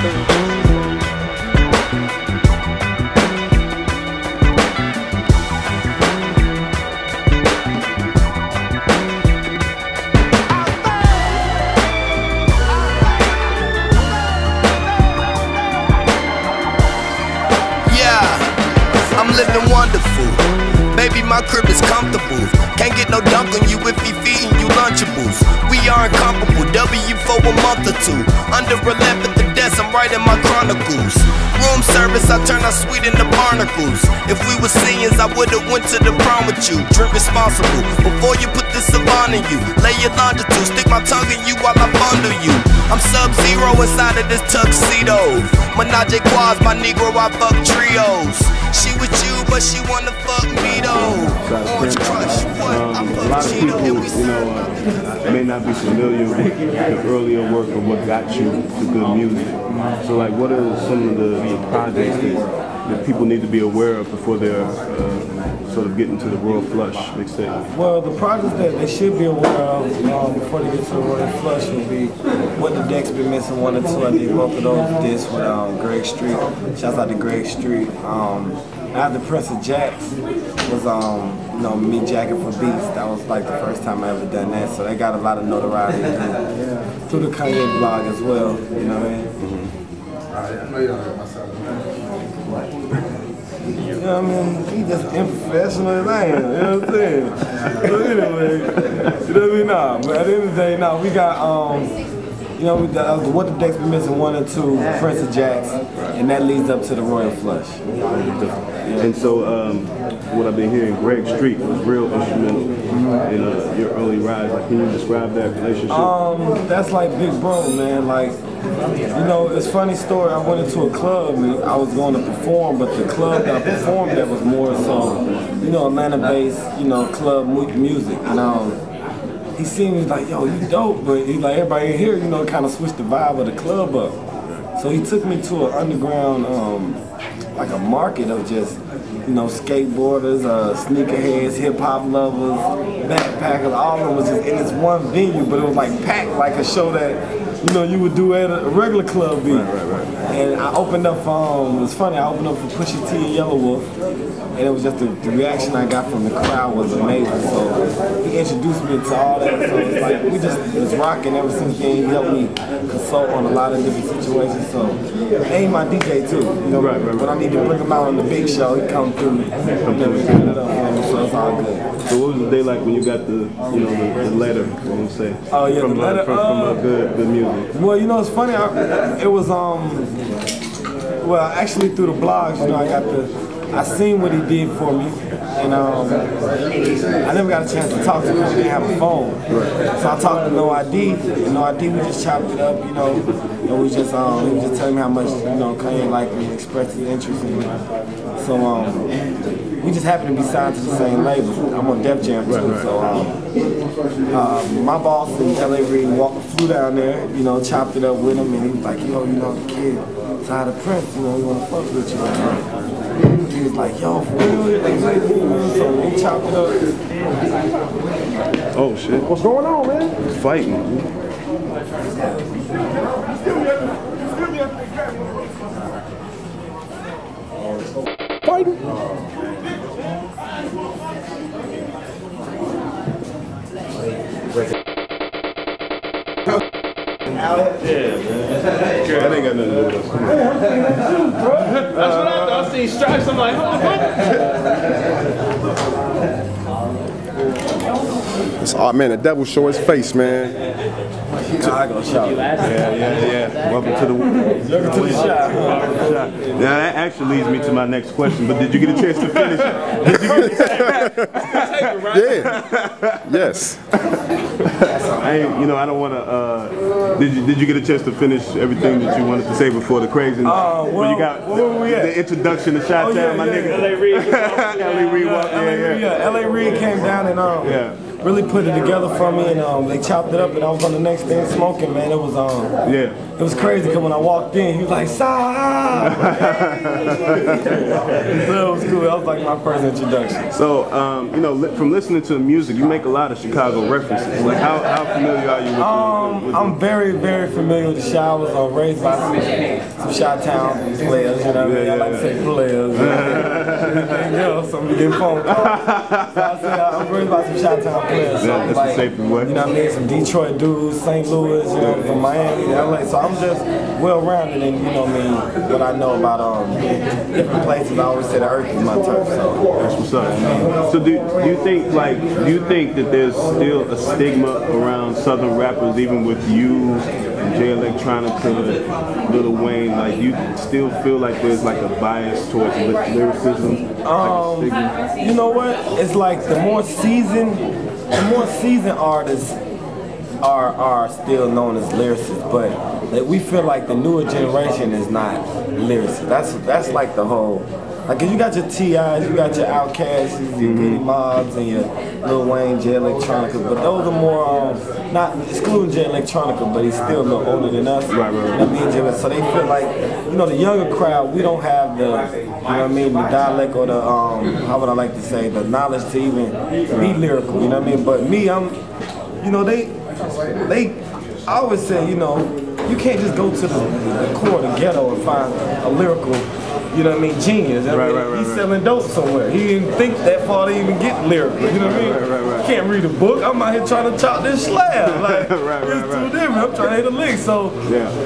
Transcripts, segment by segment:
I'm living wonderful. Baby, my crib is comfortable. Can't get no dunk on you if he feeding you Lunchables. We are incomparable, W for a month or two. Under a lamp at the desk, I'm writing my chronicles. Room service, I turn our suite into barnacles. If we were seniors, I would've went to the prom with you. Drink responsible, before you put this savant in you. Lay your longitude, stick my tongue in you while I fondle you. I'm Sub-Zero inside of this tuxedo. Menage a trois, my Negro, I fuck trios. She with you, but she wanna fuck me though. Orange Crush, what? I fuck Cheeto, and we may not be familiar with the earlier work of what got you to good music. So like, what are some of the projects that people need to be aware of before they're sort of getting to the Royal Flush mixtape? Well, the projects that they should be aware of before they get to the Royal Flush would be What the Deck's Been Missing 1 and 2. I did both of those discs with Greg Street. Shouts out to Greg Street. After Prince of Jacks was you know, me jacking for beats. That was like the first time I ever done that. So they got a lot of notoriety through the Kanye blog as well. You know what I mean? You know what I mean? He just unprofessional as I am, you know what I'm saying? So anyway, you know what I mean? Nah, but at the end of the day, nah, we got you know, What the Deck's Been Missing 1 and 2, Prince of Jacks, and that leads up to the Royal Flush. Yeah. And so, what I've been hearing, Greg Street was real instrumental in your early rise. Like, can you describe that relationship? That's like big bro, man. Like, you know, it's a funny story. I went into a club and I was going to perform, but the club that I performed at was more so, you know, Atlanta-based, you know, club music. And he seen me, he's like, yo, you dope, but he's like, everybody in here, you know, kind of switched the vibe of the club up. So he took me to an underground, like a market of just, you know, skateboarders, sneakerheads, hip-hop lovers, backpackers, all of them was just in this one venue, but it was like packed like a show that, you know, you would do at a regular club beat. Right. And I opened up, it was funny, I opened up for Pusha T and Yellow Wolf, and it was just the reaction I got from the crowd was amazing. So he introduced me to all that, so it's like, we just was rocking ever since then. He helped me consult on a lot of different situations, so and he's my DJ too, you know, when I need to bring him out on the big show, he come through, we put it up for me, so it's all good. So what was the day like when you got the, you know, the letter, what I'm saying? Oh yeah, from, the letter, from good music. Well, you know, it's funny, it was, well, actually through the blogs, you know, I seen what he did for me, and I never got a chance to talk to him because he didn't have a phone. So I talked to No ID, and No ID, we just chopped it up, you know, and we just, he was just telling me how much, you know, Kanye liked me, expressed his interest in me. So we just happened to be signed to the same label. I'm on Def Jam too, so my boss in LA Reid flew down there, you know, chopped it up with him, and he was like, yo, you know, the kid, Cyhi The Prynce, you know, he wanna fuck with you. He was like, yo, for real? So we chopped it up. Oh shit. What's going on, man? Fighting. That ain't got nothing to do with us. That's what I see stripes. I'm like, it's odd, man. The devil show his face, man. I go shout. Yeah. Welcome to the shot. Now that actually leads me to my next question. But did you get a chance to finish? Did you Yeah. Yes. I don't want to. Did you get a chance to finish everything that you wanted to say before the crazy? Well, you got where were we at? The introduction to Shot Town, my nigga. LA Reid. LA Reid came down and really put it together for me, and they chopped it up, and I was on the next thing smoking, man. It was it was crazy because when I walked in, he was like, "Cyhi!" So it was cool. That was like my first introduction. So, you know, from listening to the music, you make a lot of Chicago references. Like, how familiar are you with I'm very, very familiar with the Chi. I was raised by some Chi-Town players, you know what I mean? I like to say players. Anything else, I'm getting phone calls. So I say I'm raised by some Chi-Town players. So that's like, the safest way. You know what I mean? Some Detroit dudes, St. Louis, you know, from Miami, LA. So I'm just well-rounded in, you know what I mean, what I know about different places. I always say the earth is my turf. So that's what's up. So do you think that there's still a stigma around Southern rappers, even with you, Jay Electronica, Lil Wayne? Like, you still feel like there's like a bias towards lyricism? You know what? It's like the more seasoned artists are still known as lyricists, but we feel like the newer generation is not lyricists. That's like the whole. Like, you got your T.I.s, you got your O.K.s, your Goody Mobs, and your Lil Wayne, Jay Electronica, but those are more, not excluding Jay Electronica, but he's still a little older than us. Right. You know what I mean? So they feel like, you know, the younger crowd, we don't have the, you know what I mean, the dialect or the, how would I like to say, the knowledge to even be lyrical, you know what I mean? But me, I'm, you know, I always say, you know, you can't just go to the core of the ghetto and find a lyrical, you know what I mean, genius. Right. He's selling dope somewhere. He didn't think that far to even get lyrical, you know what I mean? Right. Can't read a book. I'm out here trying to chop this slab. Like, it's too different. I'm trying to hit a lick. So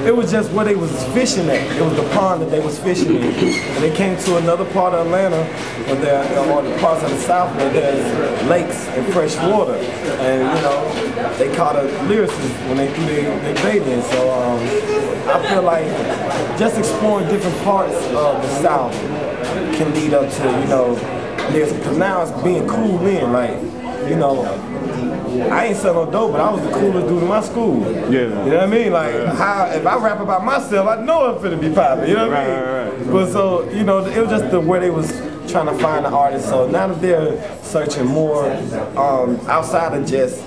it was just where they was fishing at. It was the pond that they was fishing in. And they came to another part of Atlanta, or the parts of the South where there's lakes and fresh water. And, you know, they caught a lyricist when they threw their bait in. So I feel like just exploring different parts of the South can lead up to, you know, because now it's being cool in, like, you know, I ain't selling no dope, but I was the coolest dude in my school. Yeah. You know what I mean? Like, if I rap about myself, I know I'm finna be popping, you know what I mean? Right. But so, you know, it was just the way they was trying to find the artist. So now that they're searching more outside of just,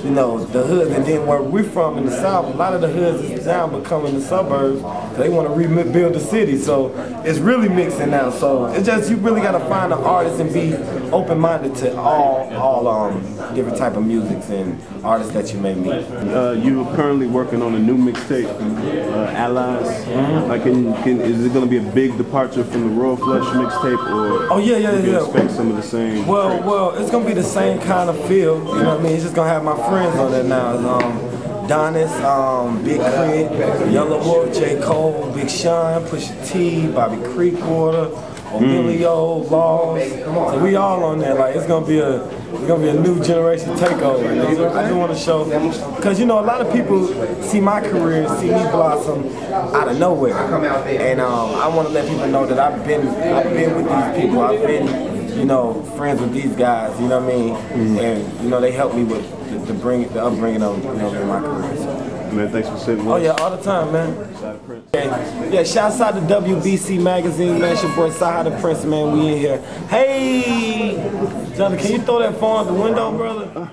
you know, the hood, and then where we're from in the South, a lot of the hoods is now becoming the suburbs. They want to rebuild the city, so it's really mixing now. So it's just, you really got to find an artist and be open-minded to all different type of musics and artists that you may meet. You are currently working on a new mixtape, Allies. Like, is it going to be a big departure from the Royal Flush mixtape, or you expect some of the same? Well, it's gonna be the same kind of feel. You know what I mean? It's just gonna have my friends on there now. Donis, Big Crit, Yellow Wolf, G.O.O.D, Big Sean, Pusha T, Bobby Creekwater, Emilio, Laws. So we all on there. Like, it's gonna be a new generation takeover. And I just want to show, because, you know, a lot of people see my career, see me blossom out of nowhere, and I want to let people know that I've been with these people. I've been, you know, friends with these guys. You know what I mean? And, you know, they helped me with the upbringing of, you know, in my career. So. Man, thanks for sitting with us. Oh yeah, all the time, man. Yeah, shouts out to W.B.C magazine, man. It's your boy Cyhi The Prynce, man. We in here. Hey, Johnny, can you throw that phone out the window, brother?